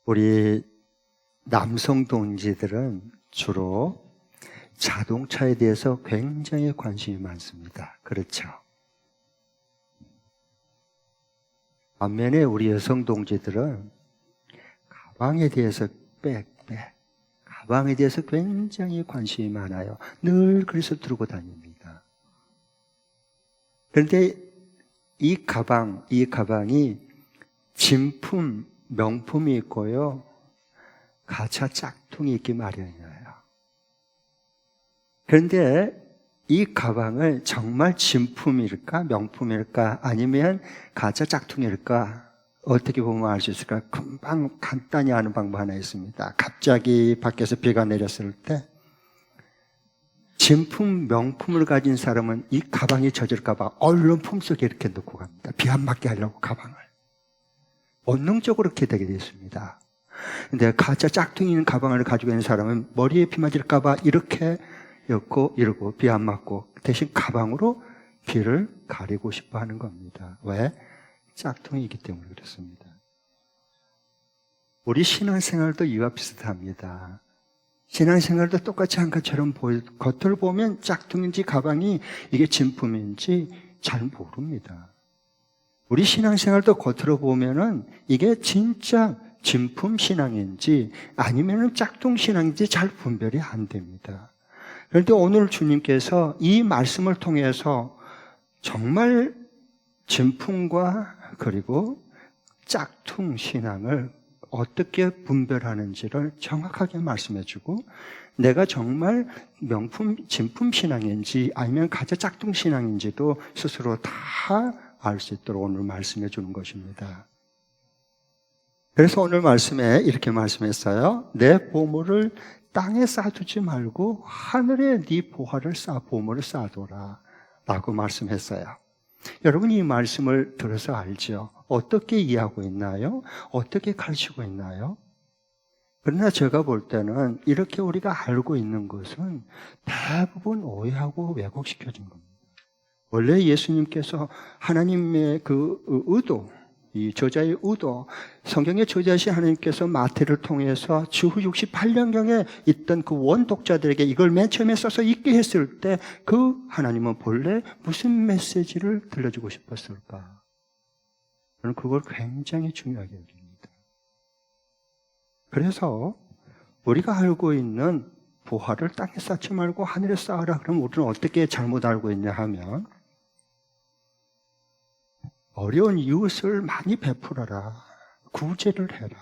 우리 남성 동지들은 주로 자동차에 대해서 굉장히 관심이 많습니다. 그렇죠? 반면에 우리 여성 동지들은 가방에 대해서 가방에 대해서 굉장히 관심이 많아요. 늘 그래서 들고 다닙니다. 그런데 이 가방이 진품, 명품이 있고요. 가짜 짝퉁이 있기 마련이에요. 그런데 이 가방을 정말 진품일까, 명품일까, 아니면 가짜 짝퉁일까, 어떻게 보면 알 수 있을까? 금방 간단히 아는 방법 하나 있습니다. 갑자기 밖에서 비가 내렸을 때 진품, 명품을 가진 사람은 이 가방이 젖을까 봐 얼른 품속에 이렇게 넣고 갑니다. 비 안 맞게 하려고 가방을. 본능적으로 그렇게 되게 되어 있습니다. 근데 가짜 짝퉁이 있는 가방을 가지고 있는 사람은 머리에 비 맞을까 봐 이렇게 엮고 이러고 비 안 맞고 대신 가방으로 비를 가리고 싶어 하는 겁니다. 왜? 짝퉁이기 때문에 그렇습니다. 우리 신앙생활도 이와 비슷합니다. 신앙생활도 똑같이 한 것처럼 겉을 보면 짝퉁인지 가방이 이게 진품인지 잘 모릅니다. 우리 신앙생활도 겉으로 보면은 이게 진짜 진품 신앙인지 아니면은 짝퉁 신앙인지 잘 분별이 안 됩니다. 그런데 오늘 주님께서 이 말씀을 통해서 정말 진품과 그리고 짝퉁 신앙을 어떻게 분별하는지를 정확하게 말씀해 주고 내가 정말 명품, 진품 신앙인지 아니면 가짜 짝퉁 신앙인지도 스스로 다 알 수 있도록 오늘 말씀해 주는 것입니다. 그래서 오늘 말씀에 이렇게 말씀했어요. 내 보물을 땅에 쌓아두지 말고 하늘에 네 보물을 쌓아둬라 라고 말씀했어요. 여러분 이 말씀을 들어서 알죠? 어떻게 이해하고 있나요? 어떻게 가르치고 있나요? 그러나 제가 볼 때는 이렇게 우리가 알고 있는 것은 대부분 오해하고 왜곡시켜진 겁니다. 원래 예수님께서 하나님의 그 의도, 이 저자의 의도, 성경의 저자이신 하나님께서 마태를 통해서 주후 68년경에 있던 그 원독자들에게 이걸 맨 처음에 써서 읽게 했을 때 그 하나님은 본래 무슨 메시지를 들려주고 싶었을까? 저는 그걸 굉장히 중요하게 여깁니다. 그래서 우리가 알고 있는 보화를 땅에 쌓지 말고 하늘에 쌓으라. 그럼 우리는 어떻게 잘못 알고 있냐 하면 어려운 이웃을 많이 베풀어라. 구제를 해라.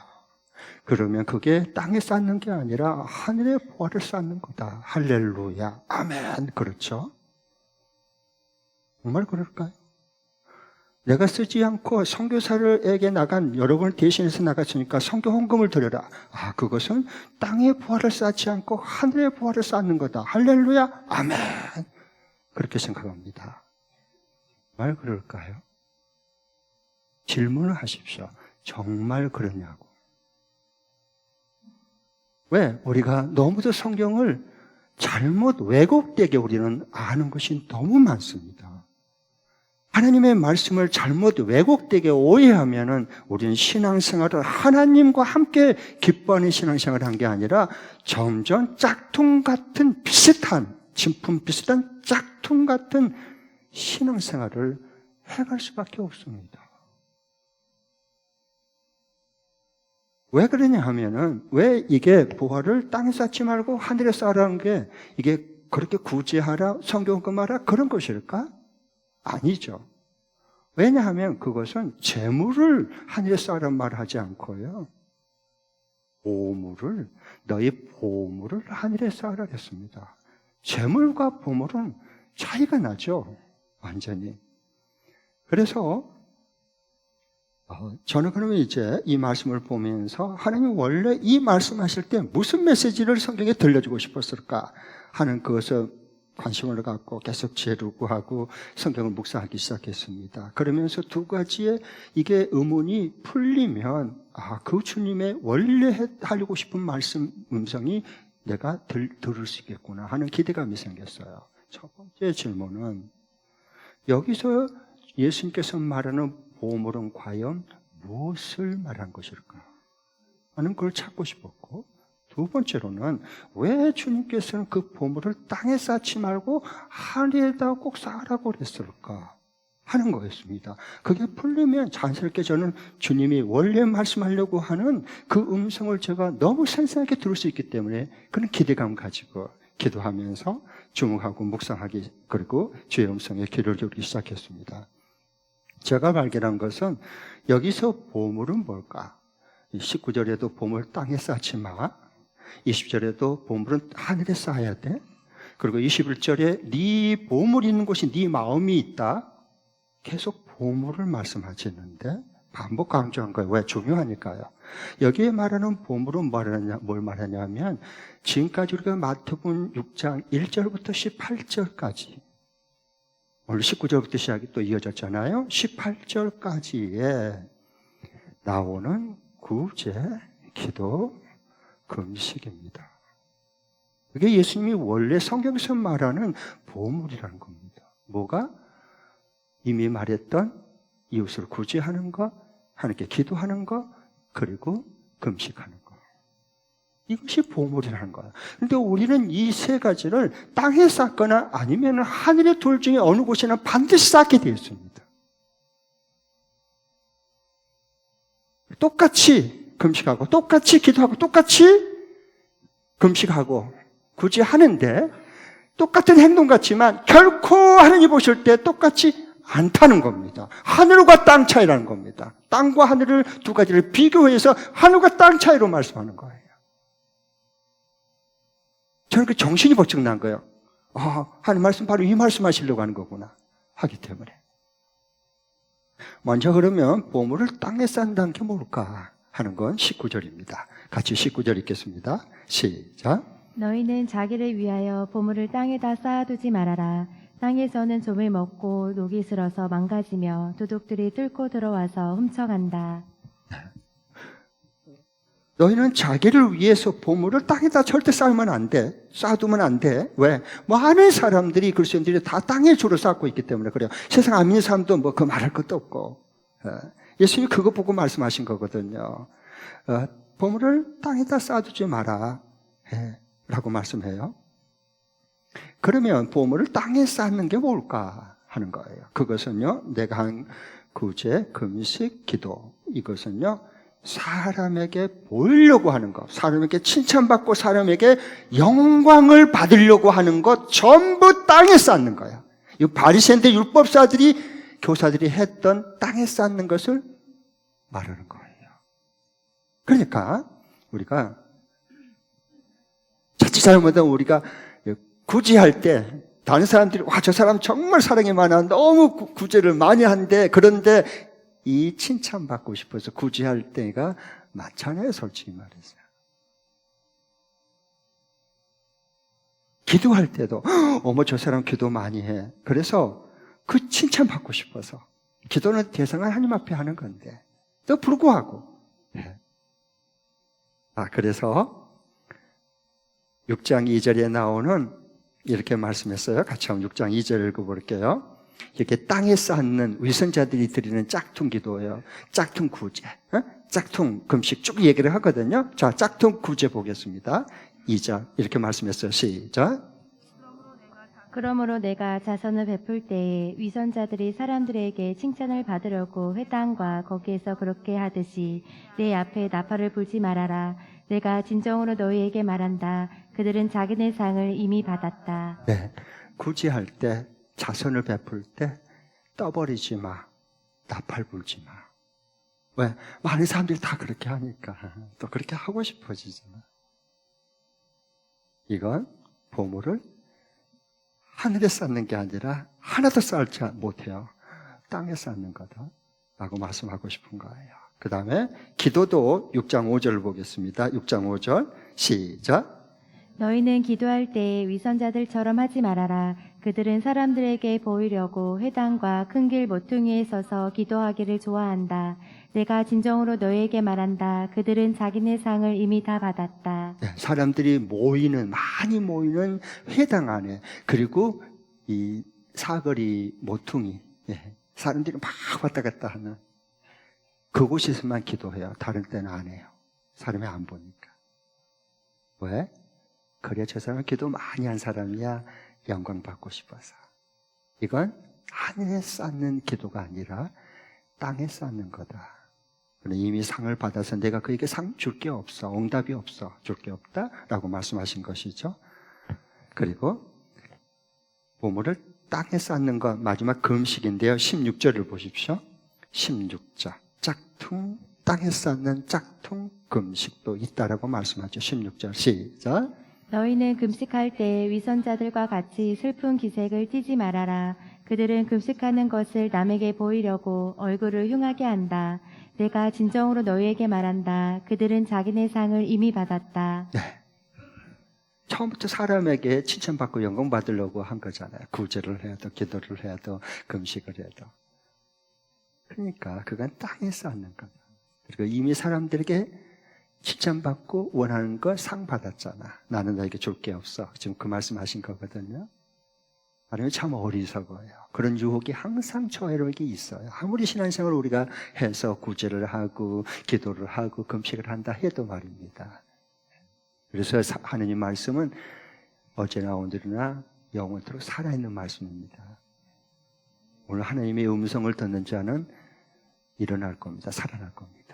그러면 그게 땅에 쌓는 게 아니라 하늘의 보화를 쌓는 거다. 할렐루야. 아멘. 그렇죠? 정말 그럴까요? 내가 쓰지 않고 선교사를에게 나간 여러분을 대신해서 나갔으니까 선교 헌금을 드려라. 아, 그것은 땅의 보화를 쌓지 않고 하늘의 보화를 쌓는 거다. 할렐루야. 아멘. 그렇게 생각합니다. 정말 그럴까요? 질문을 하십시오. 정말 그러냐고. 왜? 우리가 너무도 성경을 잘못 왜곡되게 우리는 아는 것이 너무 많습니다. 하나님의 말씀을 잘못 왜곡되게 오해하면은 우리는 신앙생활을 하나님과 함께 기뻐하는 신앙생활을 한 게 아니라 점점 짝퉁 같은 비슷한, 진품 비슷한 짝퉁 같은 신앙생활을 해갈 수밖에 없습니다. 왜 그러냐 하면은 왜 이게 보화를 땅에 쌓지 말고 하늘에 쌓으라는 게 이게 그렇게 구제하라, 성경금하라 그런 것일까? 아니죠. 왜냐하면 그것은 재물을 하늘에 쌓으란 말을 하지 않고요. 너희 보물을 하늘에 쌓으라 했습니다. 재물과 보물은 차이가 나죠. 완전히. 그래서 저는 그러면 이제 이 말씀을 보면서 하나님이 원래 이 말씀하실 때 무슨 메시지를 성경에 들려주고 싶었을까 하는 그것을 관심을 갖고 계속 지혜를 구하고 성경을 묵상하기 시작했습니다. 그러면서 두 가지의 이게 의문이 풀리면 그 주님의 원래 하려고 싶은 말씀 음성이 내가 들을 수 있겠구나 하는 기대감이 생겼어요. 첫 번째 질문은 여기서 예수님께서 말하는 보물은 과연 무엇을 말한 것일까? 나는 그걸 찾고 싶었고, 두 번째로는 왜 주님께서는 그 보물을 땅에 쌓지 말고 하늘에다 꼭 쌓으라고 그랬을까 하는 거였습니다. 그게 풀리면 자연스럽게 저는 주님이 원래 말씀하려고 하는 그 음성을 제가 너무 생생하게 들을 수 있기 때문에 그런 기대감 가지고 기도하면서 주목하고 묵상하기, 그리고 주의 음성에 귀를 기울이기 시작했습니다. 제가 발견한 것은 여기서 보물은 뭘까? 19절에도 보물 땅에 쌓지 마, 20절에도 보물은 하늘에 쌓아야 돼, 그리고 21절에 네 보물이 있는 곳이 네 마음이 있다. 계속 보물을 말씀하시는데 반복 강조한 거예요. 왜? 중요하니까요. 여기에 말하는 보물은 뭘 말하냐면 지금까지 우리가 마태복음 6장 1절부터 18절까지, 오늘 19절부터 시작이 또 이어졌잖아요. 18절까지에 나오는 구제, 기도, 금식입니다. 그게 예수님이 원래 성경에서 말하는 보물이라는 겁니다. 뭐가? 이미 말했던 이웃을 구제하는 것, 하나님께 기도하는 것, 그리고 금식하는 것. 이것이 보물이라는 거예요. 그런데 우리는 이 세 가지를 땅에 쌓거나 아니면 하늘의 돌 중에 어느 곳에나 반드시 쌓게 되어 있습니다. 똑같이 금식하고 똑같이 기도하고 똑같이 금식하고 굳이 하는데 똑같은 행동 같지만 결코 하나님 보실 때 똑같이 않다는 겁니다. 하늘과 땅 차이라는 겁니다. 땅과 하늘을 두 가지를 비교해서 하늘과 땅 차이로 말씀하는 거예요. 저는 그 정신이 번쩍 난 거예요. 하나님 말씀 바로 이 말씀 하시려고 하는 거구나 하기 때문에. 먼저 그러면 보물을 땅에 쌓는다는 게 뭘까 하는 건 19절입니다. 같이 19절 읽겠습니다. 시작. 너희는 자기를 위하여 보물을 땅에다 쌓아두지 말아라. 땅에서는 좀을 먹고 녹이 슬어서 망가지며 도둑들이 뚫고 들어와서 훔쳐간다. 너희는 자기를 위해서 보물을 땅에다 절대 쌓으면 안 돼. 쌓아두면 안 돼. 왜? 많은 사람들이, 그리스도인들이 다 땅에 주로 쌓고 있기 때문에 그래요. 세상 안 믿는 사람도 뭐 그 말할 것도 없고. 예수님이 그거 보고 말씀하신 거거든요. 보물을 땅에다 쌓아두지 마라 라고 말씀해요. 그러면 보물을 땅에 쌓는 게 뭘까 하는 거예요. 그것은요, 내가 한 구제, 금식, 기도, 이것은요 사람에게 보이려고 하는 것, 사람에게 칭찬받고 사람에게 영광을 받으려고 하는 것 전부 땅에 쌓는 거예요. 이 바리새인들, 율법사들이, 교사들이 했던 땅에 쌓는 것을 말하는 거예요. 그러니까 우리가 자칫 잘못하면 우리가 구제할 때 다른 사람들이 저 사람 정말 사랑이 많아, 너무 구제를 많이 한대, 그런데 이 칭찬받고 싶어서 구제할 때가 많잖아요, 솔직히 말해서. 기도할 때도 저 사람 기도 많이 해, 그래서 그 칭찬받고 싶어서. 기도는 대상은 하나님 앞에 하는 건데 또 불구하고 그래서 6장 2절에 나오는 이렇게 말씀했어요. 같이 한번 6장 2절 읽어볼게요. 이렇게 땅에 쌓는 위선자들이 드리는 짝퉁 기도예요. 짝퉁 구제, 짝퉁 금식 쭉 얘기를 하거든요. 자, 짝퉁 구제 보겠습니다. 2절 이렇게 말씀했어요. 시작. 그러므로 내가 자선을 베풀 때에 위선자들이 사람들에게 칭찬을 받으려고 회당과 거기에서 그렇게 하듯이 내 앞에 나팔을 불지 말아라. 내가 진정으로 너희에게 말한다. 그들은 자기네 상을 이미 받았다. 네, 구제할 때, 자선을 베풀 때 떠버리지 마, 나팔 불지 마. 왜? 많은 사람들이 다 그렇게 하니까 또 그렇게 하고 싶어지잖아. 이건 보물을 하늘에 쌓는 게 아니라 하나도 쌓지 못해요. 땅에 쌓는 거다 라고 말씀하고 싶은 거예요. 그 다음에 기도도 6장 5절을 보겠습니다. 6장 5절 시작. 너희는 기도할 때 위선자들처럼 하지 말아라. 그들은 사람들에게 보이려고 회당과 큰 길 모퉁이에 서서 기도하기를 좋아한다. 내가 진정으로 너희에게 말한다. 그들은 자기네 상을 이미 다 받았다. 네, 사람들이 많이 모이는 회당 안에, 그리고 이 사거리 모퉁이, 사람들이 막 왔다 갔다 하는 그곳에서만 기도해요. 다른 때는 안 해요. 사람이 안 보니까. 왜? 그래 저 사람은 기도 많이 한 사람이야. 영광 받고 싶어서. 이건 하늘에 쌓는 기도가 아니라 땅에 쌓는 거다. 이미 상을 받아서 내가 그에게 상 줄 게 없어. 응답이 없어. 줄 게 없다. 라고 말씀하신 것이죠. 그리고 보물을 땅에 쌓는 것, 마지막 금식인데요. 16절을 보십시오. 16절. 짝퉁, 땅에 쌓는 짝퉁 금식도 있다라고 말씀하죠. 16절 시작. 너희는 금식할 때 위선자들과 같이 슬픈 기색을 띠지 말아라. 그들은 금식하는 것을 남에게 보이려고 얼굴을 흉하게 한다. 내가 진정으로 너희에게 말한다. 그들은 자기네 상을 이미 받았다. 네. 처음부터 사람에게 칭찬받고 영광 받으려고 한 거잖아요. 구제를 해도, 기도를 해도, 금식을 해도. 그러니까 그건 땅에 쌓는 거다. 그리고 이미 사람들에게 칭찬받고 원하는 거 상 받았잖아. 나는 너에게 줄 게 없어. 지금 그 말씀하신 거거든요. 하나님은 참 어리석어요. 그런 유혹이 항상 저에게 있어요. 아무리 신앙생활을 우리가 해서 구제를 하고 기도를 하고 금식을 한다 해도 말입니다. 그래서 하나님 말씀은 어제나 오늘이나 영원토록 살아있는 말씀입니다. 오늘 하나님의 음성을 듣는 자는 일어날 겁니다. 살아날 겁니다.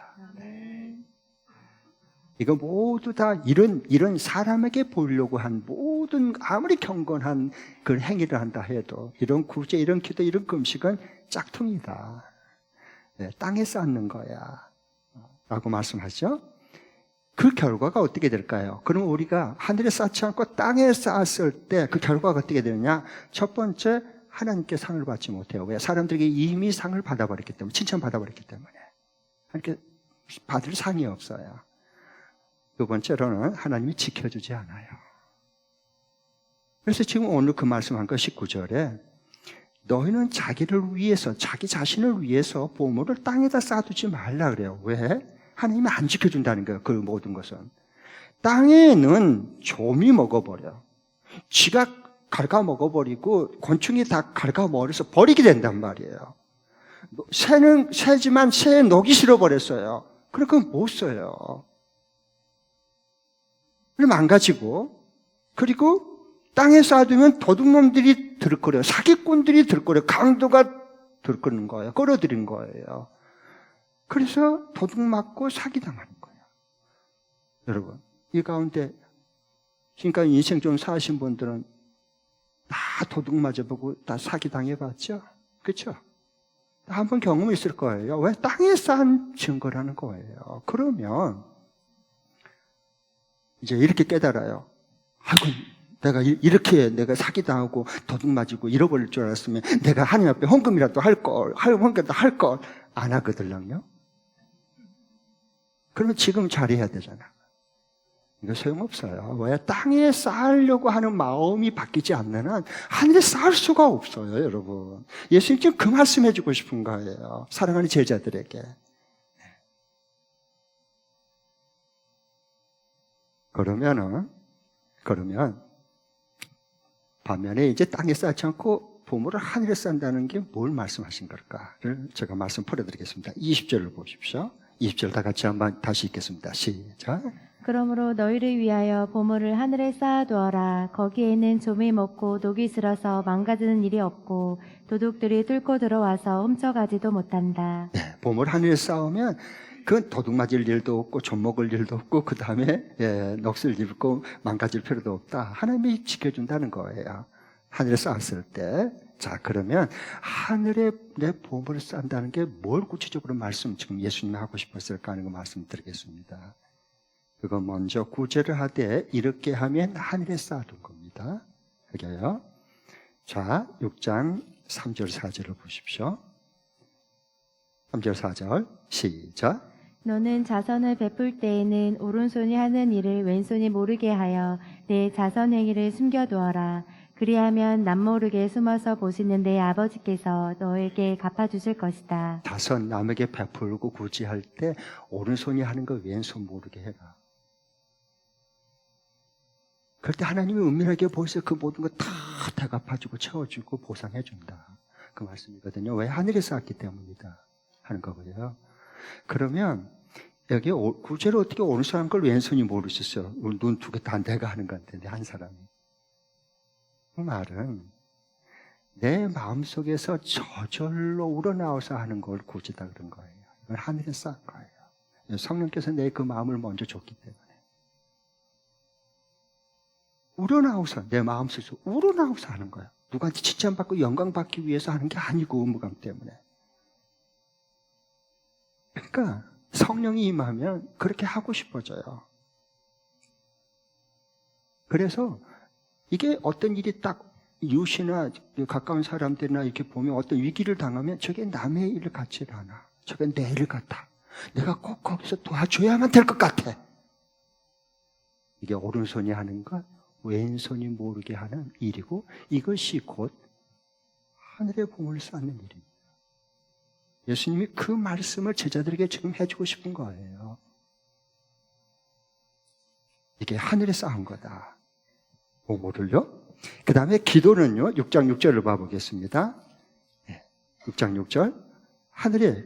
이거 모두 다 이런 사람에게 보이려고 한 모든 아무리 경건한 그 행위를 한다 해도 이런 구제, 이런 기도, 이런 금식은 짝퉁이다. 네, 땅에 쌓는 거야. 라고 말씀하죠. 그 결과가 어떻게 될까요? 그러면 우리가 하늘에 쌓지 않고 땅에 쌓았을 때 그 결과가 어떻게 되느냐? 첫 번째, 하나님께 상을 받지 못해요. 왜? 사람들에게 이미 상을 받아버렸기 때문에, 칭찬받아버렸기 때문에. 이렇게 받을 상이 없어요. 두 번째로는 하나님이 지켜주지 않아요. 그래서 지금 오늘 그 말씀한 거 19절에 너희는 자기를 위해서, 자기 자신을 위해서 보물을 땅에다 쌓아두지 말라 그래요. 왜? 하나님이 안 지켜준다는 거예요. 그 모든 것은. 땅에는 좀이 먹어버려. 쥐가 갉아먹어버리고 곤충이 다 갉아먹어서 버리게 된단 말이에요. 새는 새지만 새에 녹이 싫어버렸어요. 그러니까 못 써요. 망가지고, 그리고 땅에 쌓아두면 도둑놈들이 들끓어요. 사기꾼들이 들끓어요. 강도가 들끓는 거예요. 끌어들인 거예요. 그래서 도둑 맞고 사기당하는 거예요. 여러분, 이 가운데 지금까지 인생 좀 사신 분들은 다 도둑 맞아보고 다 사기당해봤죠? 그렇죠? 한번 경험이 있을 거예요. 왜? 땅에 쌓은 증거라는 거예요. 그러면 이제 이렇게 깨달아요. 아이고, 내가 사기당하고 도둑 맞고 잃어버릴 줄 알았으면 내가 하나님 앞에 헌금이라도 헌금이라도 할 걸 안 하거든요. 그러면 지금 잘해야 되잖아. 이거 소용없어요. 왜? 땅에 쌓으려고 하는 마음이 바뀌지 않는 한 하늘에 쌓을 수가 없어요, 여러분. 예수님 지금 그 말씀 해주고 싶은 거예요. 사랑하는 제자들에게. 그러면 반면에 이제 땅에 쌓지 않고 보물을 하늘에 쌓는다는 게 뭘 말씀하신 걸까를 제가 말씀 풀어드리겠습니다. 20절을 보십시오. 20절 다 같이 한번 다시 읽겠습니다. 시작. 그러므로 너희를 위하여 보물을 하늘에 쌓아두어라. 거기에는 좀이 먹고 녹이 슬어서 망가지는 일이 없고 도둑들이 뚫고 들어와서 훔쳐가지도 못한다. 네, 보물 하늘에 쌓으면 그건 도둑 맞을 일도 없고 좀 먹을 일도 없고 그 다음에 녹슬 일 없고 망가질 필요도 없다. 하나님이 지켜준다는 거예요. 하늘에 쌓았을 때. 자, 그러면 하늘에 내 보물을 쌓는다는 게 뭘 구체적으로 지금 예수님이 하고 싶었을까 하는 거 말씀드리겠습니다. 그거 먼저 구제를 하되 이렇게 하면 하늘에 쌓아둔 겁니다. 여기요. 자, 6장 3절 4절을 보십시오. 3절 4절 시작. 너는 자선을 베풀 때에는 오른손이 하는 일을 왼손이 모르게 하여 내 자선 행위를 숨겨두어라. 그리하면 남모르게 숨어서 보시는 내 아버지께서 너에게 갚아주실 것이다. 자선 남에게 베풀고 구제할 때 오른손이 하는 거 왼손 모르게 해라. 그럴 때 하나님이 은밀하게 보셔서 그 모든 거 다 대갚아주고 채워주고 보상해준다. 그 말씀이거든요. 왜? 하늘에 쌓았기 때문이다 하는 거고요. 그러면 여기 구제로 어떻게 오른손 한 걸 왼손이 모르셨어요? 눈 두 개 다 내가 하는 건데, 한 사람이. 그 말은 내 마음속에서 저절로 우러나와서 하는 걸 구제다 그런 거예요. 이건 하늘에 쌓은 거예요. 성령께서 내 그 마음을 먼저 줬기 때문에. 우러나와서, 내 마음속에서 우러나와서 하는 거야. 누구한테 칭찬받고 영광받기 위해서 하는 게 아니고, 의무감 때문에. 그러니까 성령이 임하면 그렇게 하고 싶어져요. 그래서 이게 어떤 일이 딱 이웃이나 가까운 사람들이나 이렇게 보면 어떤 위기를 당하면 저게 남의 일 같지를 않아. 저게 내 일 같아. 내가 꼭 거기서 도와줘야만 될 것 같아. 이게 오른손이 하는 것, 왼손이 모르게 하는 일이고, 이것이 곧 하늘의 봉을 쌓는 일입니다. 예수님이 그 말씀을 제자들에게 지금 해주고 싶은 거예요. 이게 하늘에 쌓은 거다. 보고를요. 그 다음에 기도는요. 6장 6절을 봐보겠습니다. 6장 6절. 하늘에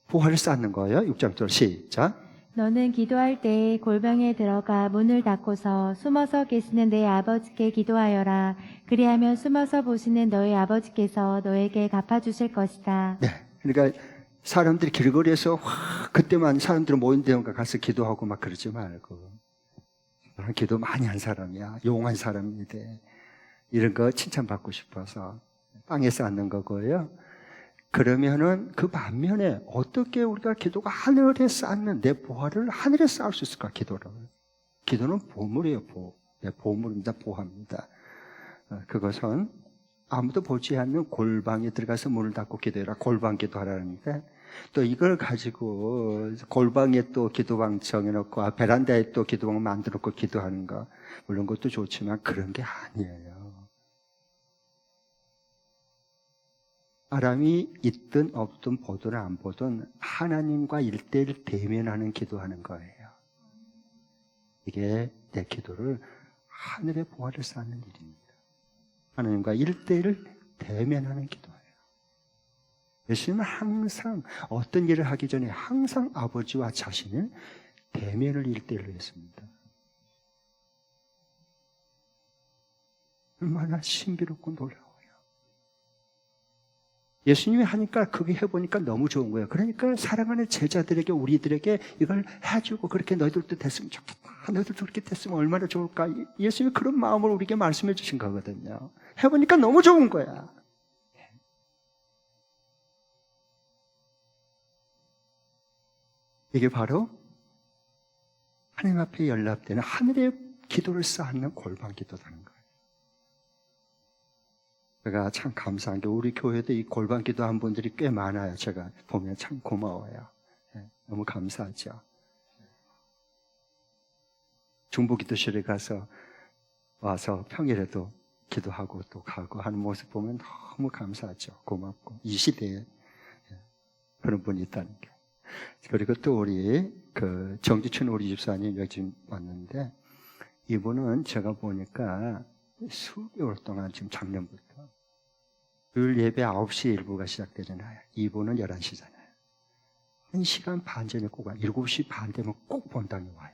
보화를 쌓는 거예요. 6장 6절 시작. 너는 기도할 때에 골방에 들어가 문을 닫고서 숨어서 계시는 내 아버지께 기도하여라. 그리하면 숨어서 보시는 너의 아버지께서 너에게 갚아주실 것이다. 네. 그러니까 사람들이 길거리에서 그때만 사람들이 모인 데 가서 기도하고 막 그러지 말고, 나는 기도 많이 한 사람이야. 용한 사람인데 이런 거 칭찬받고 싶어서 땅에 쌓는 거고요. 그러면은 그 반면에 어떻게 우리가 기도가 하늘에 쌓는 내 보화를 하늘에 쌓을 수 있을까? 기도는 보물이에요. 보물입니다. 보화입니다. 그것은 아무도 보지 않는 골방에 들어가서 문을 닫고 기도해라. 골방 기도하라는데, 또 이걸 가지고 골방에 또 기도방 정해놓고 베란다에 또 기도방 만들어놓고 기도하는 거, 물론 그것도 좋지만 그런 게 아니에요. 사람이 있든 없든 보든 안 보든 하나님과 1대1 대면하는 기도하는 거예요. 이게 내 기도를 하늘의 보화를 쌓는 일입니다. 하나님과 1대1 대면하는 기도예요. 예수님은 항상 어떤 일을 하기 전에 항상 아버지와 자신을 대면을 1대1로 했습니다. 얼마나 신비롭고 놀라워요. 예수님이 하니까 그게 해보니까 너무 좋은 거예요. 그러니까 사랑하는 제자들에게, 우리들에게 이걸 해주고, 그렇게 너희들도 됐으면 좋겠다, 너희들도 그렇게 됐으면 얼마나 좋을까. 예수님이 그런 마음으로 우리에게 말씀해 주신 거거든요. 해보니까 너무 좋은 거야. 이게 바로 하나님 앞에 연락되는 하늘의 기도를 쌓는 골방 기도라는 거예요. 제가 참 감사한 게 우리 교회도 이 골방 기도한 분들이 꽤 많아요. 제가 보면 참 고마워요. 너무 감사하죠. 중보기도실에 와서 평일에도 기도하고 또 가고 하는 모습 보면 너무 감사하죠. 고맙고, 이 시대에 그런 분이 있다는 게. 그리고 또 우리 정지춘 우리 집사님 요즘 왔는데, 이분은 제가 보니까 수개월 동안 지금 작년부터 주일 예배 9시에 일부가 시작되잖아요. 2부는 11시잖아요. 1시간 반 전에 꼭 와요. 7시 반 되면 꼭 본당에 와요.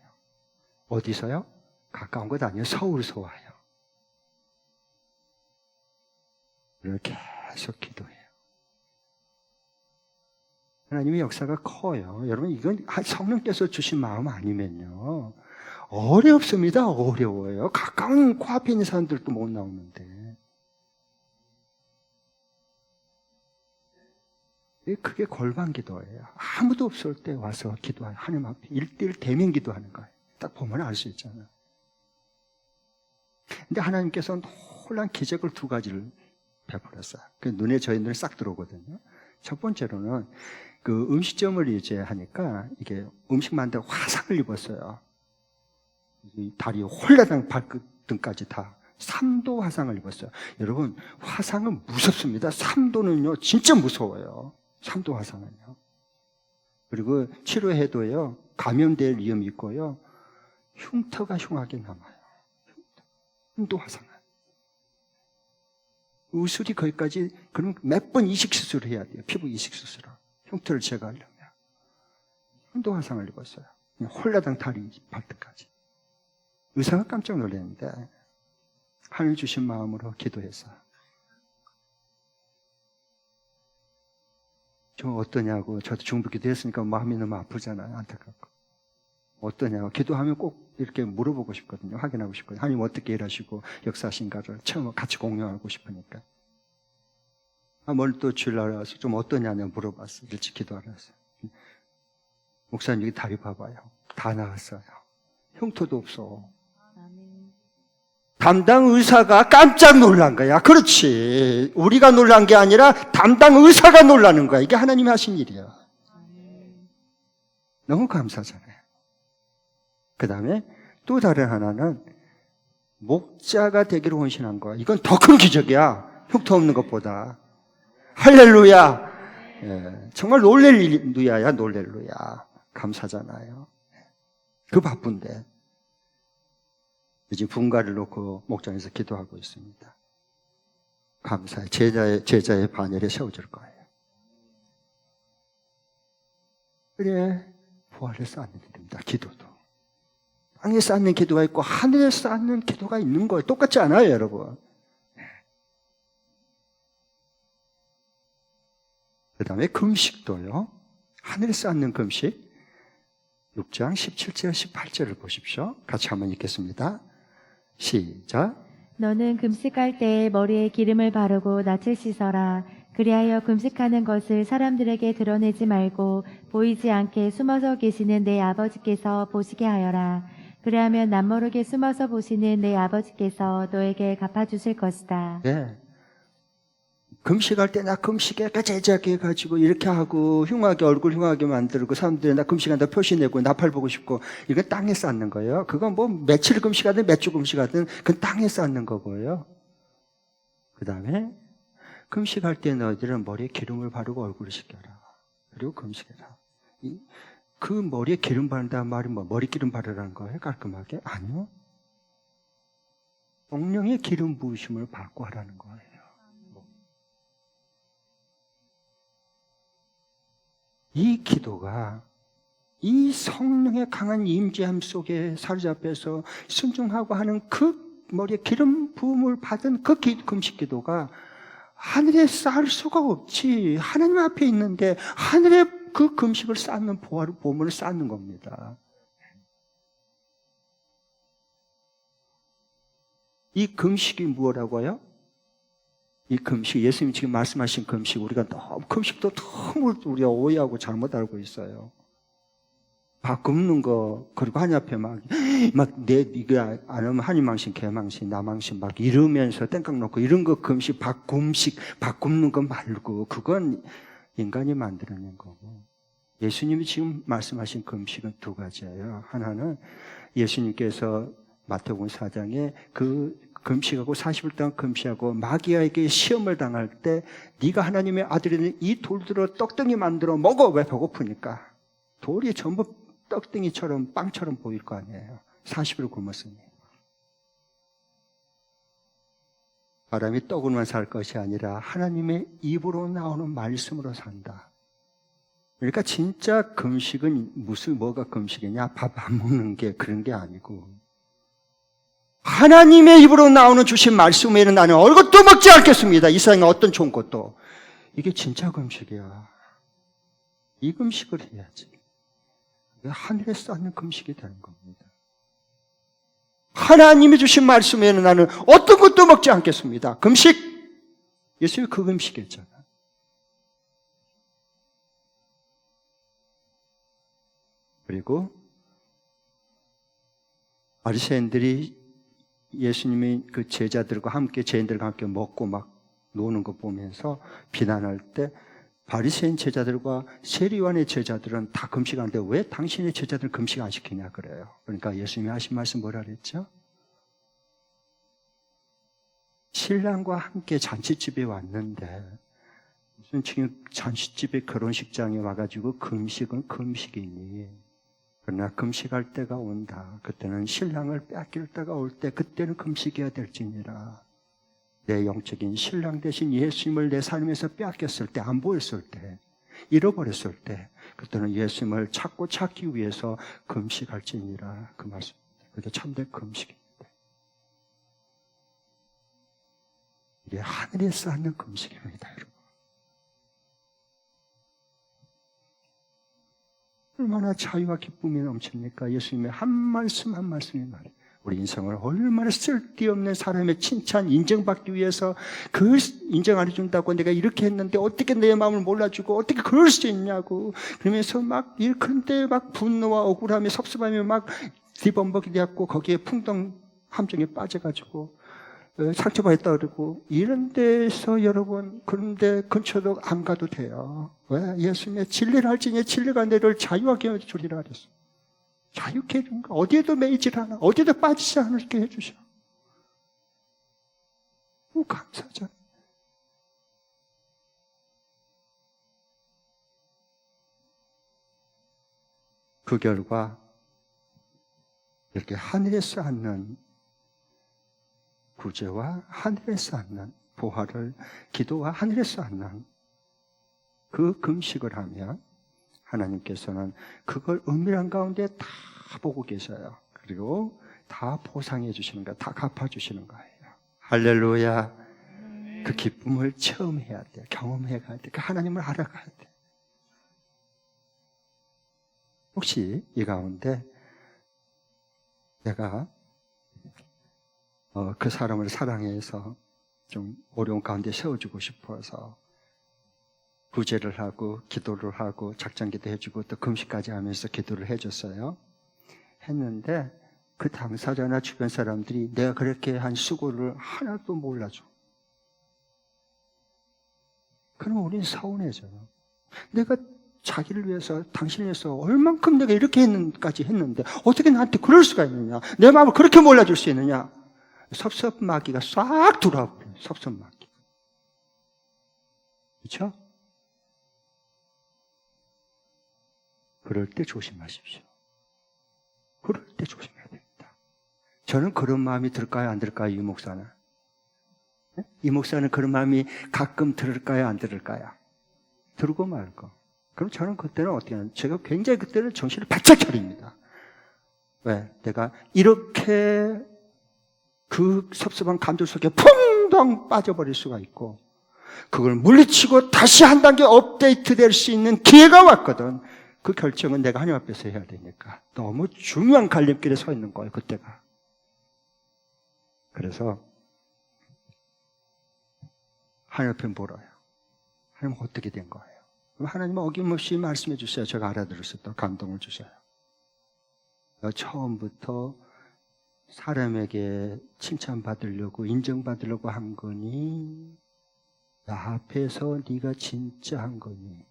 어디서요? 가까운 곳 아니에요. 서울서 와요. 그래서 계속 기도해요. 하나님의 역사가 커요. 여러분, 이건 성령께서 주신 마음 아니면요, 어렵습니다. 어려워요. 가까운 코앞에 있는 사람들도 못 나오는데. 그게 골방 기도예요. 아무도 없을 때 와서 기도해요. 하나님 앞에 1대1 대면 기도하는 거예요. 딱 보면 알 수 있잖아요. 근데 하나님께서는 놀란 기적을 2가지를 베풀었어요. 눈에 저희 눈에 싹 들어오거든요. 첫 번째로는 그 음식점을 이제 하니까 이게 음식 만들고 화상을 입었어요. 이 다리 홀라당 발등까지 다 3도 화상을 입었어요. 여러분, 화상은 무섭습니다. 3도는요 진짜 무서워요. 3도 화상은요. 그리고 치료해도요 감염될 위험이 있고요, 흉터가 흉하게 남아요. 3도 화상은. 의술이 거기까지, 그럼 몇 번 이식 수술을 해야 돼요. 피부 이식 수술을. 흉터를 제거하려면. 한도 화상을 입었어요. 홀라당 다리 발등까지. 의사가 깜짝 놀랐는데 하늘 주신 마음으로 기도했어요. 저 어떠냐고. 저도 중부 기도했으니까 마음이 너무 아프잖아요. 안타깝고. 어떠냐고. 기도하면 꼭 이렇게 물어보고 싶거든요. 확인하고 싶거든요. 하나님 어떻게 일하시고 역사하신가를 처음 같이 공유하고 싶으니까. 뭘 또 주려고 해서 좀 어떠냐고 물어봤어요. 일찍 기도하러 왔어요. 목사님 여기 다리 봐봐요. 다 나았어요. 흉터도 없어. 담당 의사가 깜짝 놀란 거야. 그렇지. 우리가 놀란 게 아니라 담당 의사가 놀라는 거야. 이게 하나님이 하신 일이야. 너무 감사하잖아요. 그 다음에 또 다른 하나는 목자가 되기로 헌신한 거야. 이건 더 큰 기적이야. 흉터 없는 것보다. 할렐루야. 예, 정말 놀렐루야야. 놀렐루야. 감사잖아요. 그 바쁜데 지금 분가를 놓고 목장에서 기도하고 있습니다. 감사해. 제자의 반열에 세워줄 거예요. 그래, 부활에 쌓는 기도입니다. 기도도. 땅에 쌓는 기도가 있고 하늘에 쌓는 기도가 있는 거예요. 똑같지 않아요, 여러분. 그 다음에 금식도요. 하늘에 쌓는 금식. 6장 17절, 18절을 보십시오. 같이 한번 읽겠습니다. 시작. 너는 금식할 때에 머리에 기름을 바르고 낯을 씻어라. 그리하여 금식하는 것을 사람들에게 드러내지 말고 보이지 않게 숨어서 계시는 내 아버지께서 보시게 하여라. 그리하면 남모르게 숨어서 보시는 내 아버지께서 너에게 갚아주실 것이다. 네. 금식할 때 나 금식에 제자게 해가지고 이렇게 하고 흉하게 얼굴 흉하게 만들고 사람들이 나 금식한다 표시내고 나팔 보고 싶고 이건 땅에 쌓는 거예요. 그건 뭐 며칠 금식하든 몇 주 금식하든 그건 땅에 쌓는 거고요. 그 다음에 금식할 때 너희들은 머리에 기름을 바르고 얼굴을 씻겨라. 그리고 금식해라. 그 머리에 기름 바른다는 말이 뭐 머리 기름 바르라는 거예요? 깔끔하게? 아니요. 성령의 기름 부으심을 받고 하라는 거예요. 이 기도가 이 성령의 강한 임재함 속에 사로잡혀서 순종하고 하는 그 머리에 기름 부음을 받은 그 금식 기도가 하늘에 쌓을 수가 없지. 하나님 앞에 있는데 하늘에 그 금식을 쌓는 보물을 쌓는 겁니다. 이 금식이 뭐라고요? 이 금식, 예수님이 지금 말씀하신 금식, 우리가 너무 금식도 너무 우리가 오해하고 잘못 알고 있어요. 밥 굶는 거, 그리고 하나님 앞에 네가 안 하면 하나님 망신, 개 망신, 나 망신 막 이러면서 땡깡 놓고 이런 거 금식, 밥 굶는 거 말고 그건 인간이 만들어낸 거고. 예수님이 지금 말씀하신 금식은 두 가지예요. 하나는 예수님께서 마태복음 4장에 그 금식하고 40일 동안 금식하고 마귀에게 시험을 당할 때 네가 하나님의 아들이니 이 돌들로 떡덩이 만들어 먹어. 왜? 배고프니까. 돌이 전부 떡덩이처럼 빵처럼 보일 거 아니에요. 40일 굶었으니. 사람이 떡으로만 살 것이 아니라 하나님의 입으로 나오는 말씀으로 산다. 그러니까 진짜 금식은 뭐가 금식이냐? 밥 안 먹는 게 그런 게 아니고 하나님의 입으로 나오는 주신 말씀 외에는 나는 얼것도 먹지 않겠습니다. 이 세상에 어떤 좋은 것도. 이게 진짜 금식이야. 이 금식을 해야지. 하늘에 쌓는 금식이 되는 겁니다. 하나님이 주신 말씀 외에는 나는 어떤 것도 먹지 않겠습니다. 금식. 예수님이 그 금식이었잖아. 그리고 바리새인들이 예수님이 그 제자들과 함께 죄인들과 함께 먹고 막 노는 거 보면서 비난할 때 바리새인 제자들과 세리완의 제자들은 다 금식하는데 왜 당신의 제자들은 금식 안 시키냐 그래요. 그러니까 예수님이 하신 말씀 뭐라 그랬죠? 신랑과 함께 잔치집에 왔는데 무슨 지금 잔치집에 결혼식장에 와가지고 금식은 금식이니 그러나 금식할 때가 온다. 그때는 신랑을 뺏길 때가 올 때 그때는 금식해야 될지니라. 내 영적인 신랑 대신 예수님을 내 삶에서 뺏겼을 때, 안 보였을 때, 잃어버렸을 때 그때는 예수님을 찾기 위해서 금식할지니라 그 말씀입니다. 그게 참된 금식입니다. 이게 하늘에 쌓는 금식입니다, 여러분. 얼마나 자유와 기쁨이 넘칩니까? 예수님의 한 말씀 한 말씀이 말이에요. 우리 인생을 얼마나 쓸데없는 사람의 칭찬, 인정받기 위해서 그 인정 안 해준다고 내가 이렇게 했는데 어떻게 내 마음을 몰라주고 어떻게 그럴 수 있냐고 그러면서 막 그런데 막 분노와 억울함이 섭섭함이 막 뒤범벅이 되었고 거기에 풍덩 함정에 빠져가지고 상처받았다 그러고 이런 데서 여러분 그런데 근처도 안 가도 돼요. 왜? 예수님의 진리를 할지니 진리가 너를 자유하게 해주리라 그랬어. 자유케 해준 거 어디에도 매이질 않아. 어디에도 빠지지 않게 해주셔. 감사하잖아. 그 결과 이렇게 하늘에서 않는 구제와 하늘에서 않는 보화를 기도와 하늘에서 않는 그 금식을 하면 하나님께서는 그걸 은밀한 가운데 다 보고 계셔요. 그리고 다 보상해 주시는 거예요. 다 갚아주시는 거예요. 할렐루야. 그 기쁨을 체험해야 돼. 경험해 가야 돼. 그 하나님을 알아가야 돼. 혹시 이 가운데 내가 그 사람을 사랑해서 좀 어려운 가운데 세워주고 싶어서 구제를 하고 기도를 하고 작전기도 해주고 또 금식까지 하면서 기도를 해줬어요. 했는데 그 당사자나 주변 사람들이 내가 그렇게 한 수고를 하나도 몰라줘. 그러면 우리는 서운해져요. 내가 자기를 위해서 당신을 위해서 얼만큼 내가 이렇게 까지 했는데 어떻게 나한테 그럴 수가 있느냐. 내 마음을 그렇게 몰라줄 수 있느냐. 섭섭마귀가 싹 들어와 버려요. 섭섭마귀. 그렇죠? 그럴 때 조심하십시오. 그럴 때 조심해야 됩니다. 저는 그런 마음이 들까요? 안 들까요? 이 목사는? 네? 이 목사는 그런 마음이 가끔 들을까요? 안 들을까요? 들고 말고. 그럼 저는 그때는 어떻게 하냐면 제가 굉장히 그때는 정신을 바짝 차립니다. 왜? 내가 이렇게 그 섭섭한 감정 속에 풍덩 빠져버릴 수가 있고 그걸 물리치고 다시 한 단계 업데이트 될 수 있는 기회가 왔거든. 그 결정은 내가 하나님 앞에서 해야 되니까 너무 중요한 갈림길에 서 있는 거예요, 그때가. 그래서 하나님 앞에 물어요. 하나님 어떻게 된 거예요? 그럼 하나님은 어김없이 말씀해 주세요. 제가 알아들었을 때 감동을 주셔요. 처음부터 사람에게 칭찬받으려고 인정받으려고 한 거니 나 앞에서 네가 진짜 한 거니?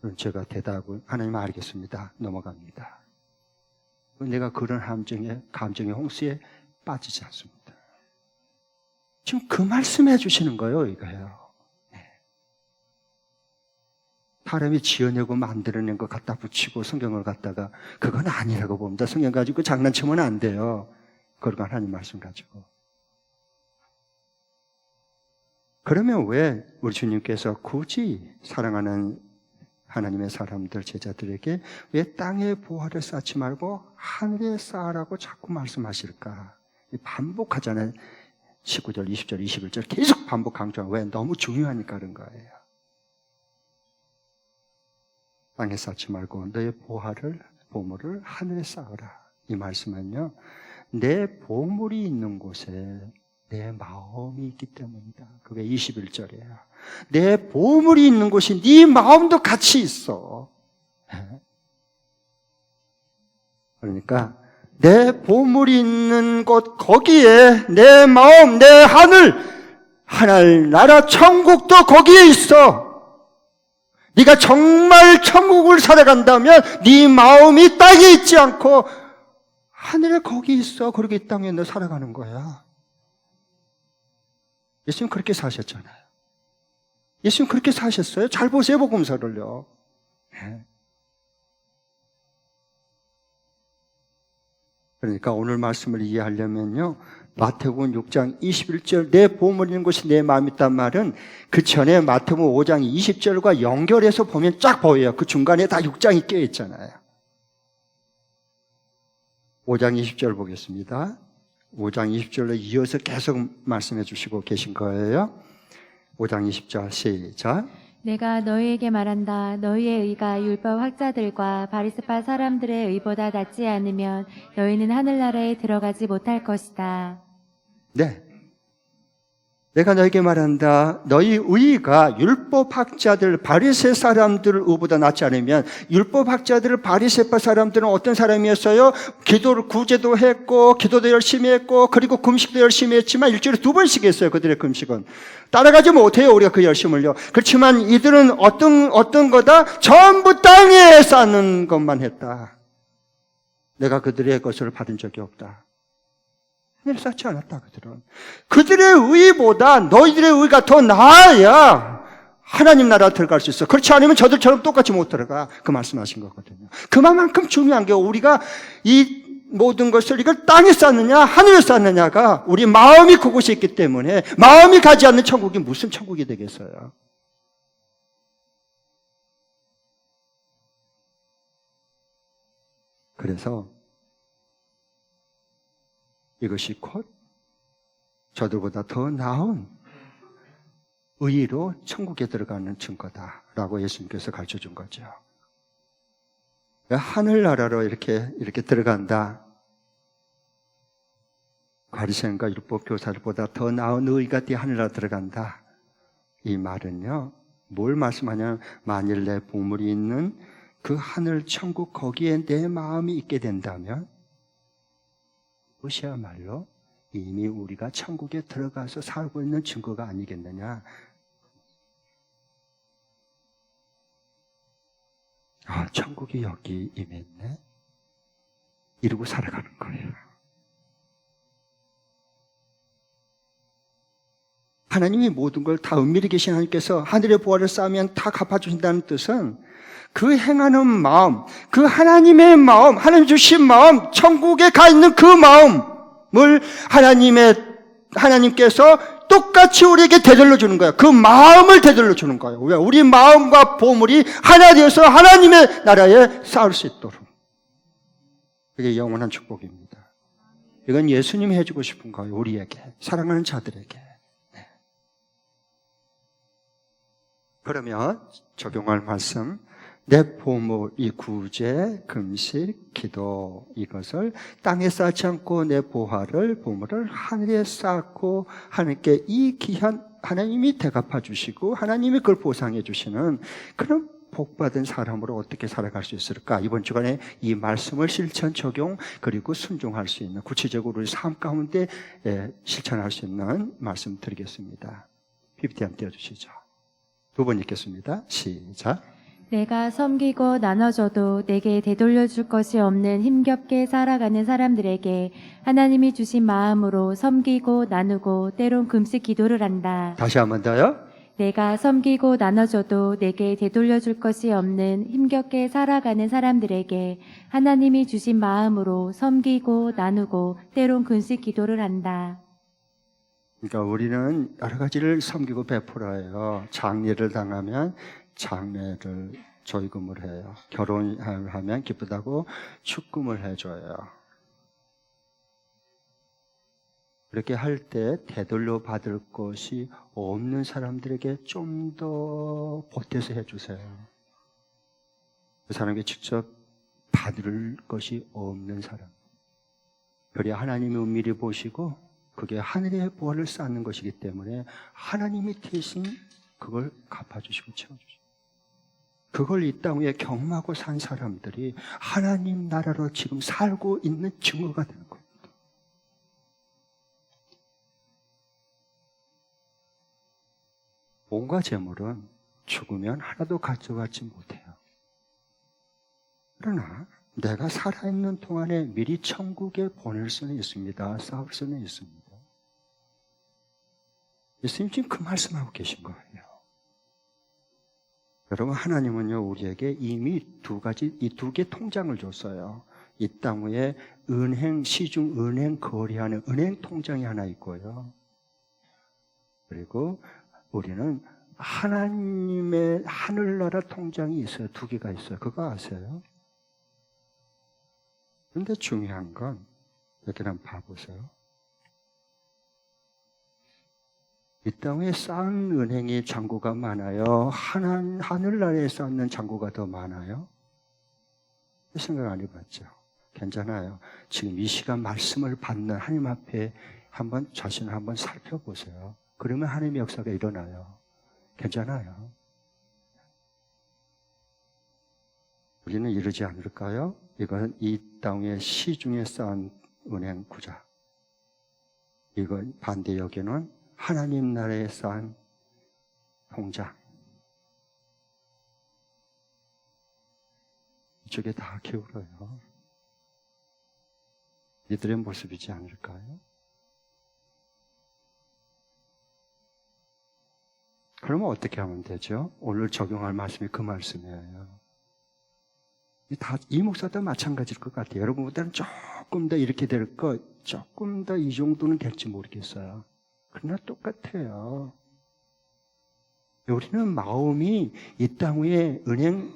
그럼 제가 대답을 하나님 알겠습니다. 넘어갑니다. 내가 그런 감정의 홍수에 빠지지 않습니다. 지금 그 말씀해 주시는 거예요, 이거예요. 사람이 지어내고 만들어낸 것 갖다 붙이고 성경을 갖다가 그건 아니라고 봅니다. 성경 가지고 장난치면 안 돼요. 그리고 하나님 말씀 가지고. 그러면 왜 우리 주님께서 굳이 사랑하는 하나님의 사람들, 제자들에게 왜 땅에 보화를 쌓지 말고 하늘에 쌓으라고 자꾸 말씀하실까? 반복하잖아요. 19절, 20절, 21절 계속 반복 강조하고 왜? 너무 중요하니까 그런 거예요. 땅에 쌓지 말고 너의 보물을 하늘에 쌓으라. 이 말씀은요, 내 보물이 있는 곳에 내 마음이 있기 때문이다. 그게 21절이에요. 내 보물이 있는 곳이 네 마음도 같이 있어. 그러니까 내 보물이 있는 곳 거기에 내 마음, 내 하늘 나라 천국도 거기에 있어. 네가 정말 천국을 살아간다면 네 마음이 땅에 있지 않고 하늘에 거기 있어. 그렇게 이 땅에 너 살아가는 거야. 예수님 그렇게 사셨잖아요. 예수님 그렇게 사셨어요. 잘 보세요, 복음서를요. 그러니까 오늘 말씀을 이해하려면요, 마태복음 6장 21절 내 보물 있는 곳이 내 마음이 있단 말은 그 전에 마태복음 5장 20절과 연결해서 보면 쫙 보여요. 그 중간에 다 6장이 껴 있잖아요. 5장 20절 보겠습니다. 5장 20절로 이어서 계속 말씀해 주시고 계신 거예요. 5장 20절 시작. 내가 너희에게 말한다. 너희의 의가 율법 학자들과 바리새파 사람들의 의보다 낫지 않으면 너희는 하늘나라에 들어가지 못할 것이다. 네. 내가 너에게 말한다. 너희 의가 율법학자들, 바리새 사람들 의보다 낫지 않으면, 율법학자들, 바리새파 사람들은 어떤 사람이었어요? 기도를 구제도 했고, 기도도 열심히 했고, 그리고 금식도 열심히 했지만 일주일에 2번씩 했어요. 그들의 금식은. 따라가지 못해요. 우리가 그 열심을요. 그렇지만 이들은 어떤 거다? 전부 땅에 쌓는 것만 했다. 내가 그들의 것을 받은 적이 없다. 하늘에 쌓지 않았다. 그들의 의보다 너희들의 의가 더 나아야 하나님 나라 들어갈 수 있어. 그렇지 않으면 저들처럼 똑같이 못 들어가. 그 말씀하신 거거든요. 그만큼 중요한 게 우리가 이 모든 것을 이걸 땅에 쌓느냐 하늘에 쌓느냐가 우리 마음이 그곳에 있기 때문에, 마음이 가지 않는 천국이 무슨 천국이 되겠어요. 그래서 이것이 곧 저들보다 더 나은 의의로 천국에 들어가는 증거다라고 예수님께서 가르쳐 준 거죠. 하늘나라로 이렇게 들어간다. 바리새인과 율법 교사들보다 더 나은 의가 뒤에 하늘나라 들어간다. 이 말은요, 뭘 말씀하냐면, 만일 내 보물이 있는 그 하늘 천국 거기에 내 마음이 있게 된다면 그것이야말로 이미 우리가 천국에 들어가서 살고 있는 증거가 아니겠느냐. 아, 천국이 여기 임했네. 이러고 살아가는 거예요. 하나님이 모든 걸 다 은밀히 계신 하나님께서 하늘의 보화를 쌓으면 다 갚아주신다는 뜻은 그 행하는 마음, 그 하나님의 마음, 하나님 주신 마음, 천국에 가 있는 그 마음을 하나님께서 똑같이 우리에게 되돌려 주는 거예요. 그 마음을 되돌려 주는 거예요. 왜? 우리 마음과 보물이 하나 되어서 하나님의 나라에 쌓을 수 있도록. 그게 영원한 축복입니다. 이건 예수님이 해주고 싶은 거예요. 우리에게, 사랑하는 자들에게. 네. 그러면 적용할 말씀, 내 보물, 이 구제, 금식, 기도, 이것을 땅에 쌓지 않고 내 보물을 하늘에 쌓고 하나님께 이 귀한 하나님이 대갚아 주시고 하나님이 그걸 보상해 주시는 그런 복받은 사람으로 어떻게 살아갈 수 있을까? 이번 주간에 이 말씀을 실천 적용 그리고 순종할 수 있는, 구체적으로 우리 삶 가운데 실천할 수 있는 말씀 드리겠습니다. PPT 한번 띄워주시죠. 두 번 읽겠습니다. 시작. 내가 섬기고 나눠줘도 내게 되돌려줄 것이 없는 힘겹게 살아가는 사람들에게 하나님이 주신 마음으로 섬기고 나누고 때론 금식 기도를 한다. 다시 한 번 더요. 내가 섬기고 나눠줘도 내게 되돌려줄 것이 없는 힘겹게 살아가는 사람들에게 하나님이 주신 마음으로 섬기고 나누고 때론 금식 기도를 한다. 그러니까 우리는 여러 가지를 섬기고 베풀어요. 장례를 당하면 장례를 조의금을 해요. 결혼을 하면 기쁘다고 축금을 해줘요. 그렇게 할 때 되돌려 받을 것이 없는 사람들에게 좀 더 보태서 해주세요. 그 사람에게 직접 받을 것이 없는 사람. 그래야 하나님이 은밀히 보시고 그게 하늘의 보화를 쌓는 것이기 때문에 하나님이 대신 그걸 갚아주시고 채워주시고, 그걸 이 땅 위에 경험하고 산 사람들이 하나님 나라로 지금 살고 있는 증거가 되는 겁니다. 몸과 재물은 죽으면 하나도 가져가지 못해요. 그러나 내가 살아있는 동안에 미리 천국에 보낼 수는 있습니다. 쌓을 수는 있습니다. 예수님 지금 그 말씀하고 계신 거예요. 여러분, 하나님은요, 우리에게 이미 이 두 개 통장을 줬어요. 이 땅 위에 은행, 시중 은행 거래하는 은행 통장이 하나 있고요. 그리고 우리는 하나님의 하늘나라 통장이 있어요. 2개가 있어요. 그거 아세요? 그런데 중요한 건 여기 한번 봐보세요. 이 땅에 쌓은 은행의 잔고가 많아요? 하늘나라에 쌓는 잔고가 더 많아요? 생각 안 해봤죠? 괜찮아요. 지금 이 시간 말씀을 받는 하나님 앞에 한번 자신을 한번 살펴보세요. 그러면 하나님의 역사가 일어나요. 괜찮아요. 우리는 이러지 않을까요? 이건 이 땅의 시중에 쌓은 은행 구자. 이건 반대 여기는 하나님 나라에 쌓은 통장. 이쪽에 다 기울어요. 이들의 모습이지 않을까요? 그러면 어떻게 하면 되죠? 오늘 적용할 말씀이 그 말씀이에요. 이 목사도 마찬가지일 것 같아요. 여러분보다는 조금 더 이렇게 될 것, 조금 더 이 정도는 될지 모르겠어요. 그러나 똑같아요. 우리는 마음이 이 땅 위에 은행,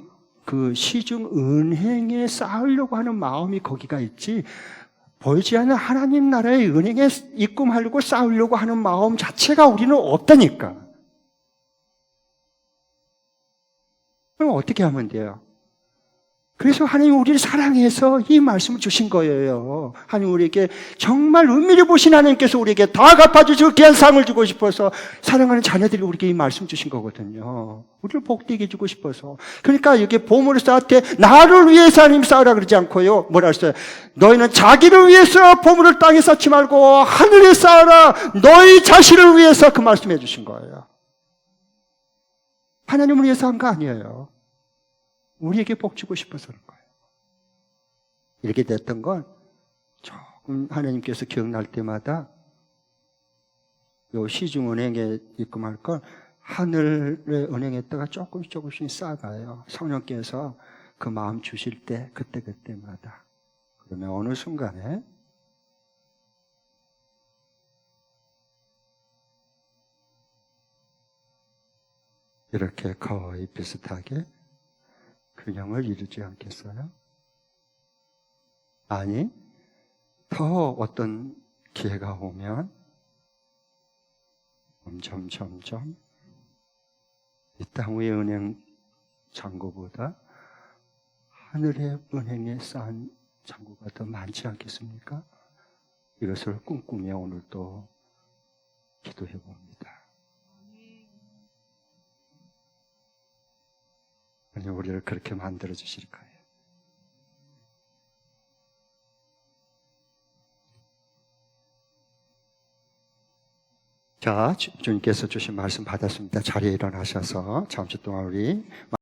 그 시중 은행에 쌓으려고 하는 마음이 거기가 있지, 보이지 않는 하나님 나라의 은행에 입금하려고 쌓으려고 하는 마음 자체가 우리는 없다니까. 그럼 어떻게 하면 돼요? 그래서 하나님 우리를 사랑해서 이 말씀을 주신 거예요. 하나님 우리에게 정말 은밀히 보신 하나님께서 우리에게 다 갚아주시고 귀한 상을 주고 싶어서 사랑하는 자녀들이 우리에게 이 말씀 주신 거거든요. 우리를 복되게 해주고 싶어서. 그러니까 여기 보물을 쌓을 때 나를 위해서 하나님 쌓으라 그러지 않고요. 뭐라 했어요? 너희는 자기를 위해서 보물을 땅에 쌓지 말고 하늘에 쌓아라. 너희 자신을 위해서 그 말씀해 주신 거예요. 하나님을 위해서 한 거 아니에요. 우리에게 복 주고 싶어서 그런 거예요. 이렇게 됐던 건 조금 하나님께서 기억날 때마다 요 시중은행에 입금할 걸 하늘의 은행에다가 조금씩 쌓아가요. 성령께서 그 마음 주실 때 그때마다. 그러면 어느 순간에 이렇게 거의 비슷하게 균형을 이루지 않겠어요? 아니, 더 어떤 기회가 오면 점점 이 땅 위의 은행 잔고보다 하늘의 은행에 쌓은 잔고가 더 많지 않겠습니까? 이것을 꿈꾸며 오늘 또 기도해 봅니다. 아니, 우리를 그렇게 만들어 주실 거예요. 자, 주님께서 주신 말씀 받았습니다. 자리에 일어나셔서 잠시 동안 우리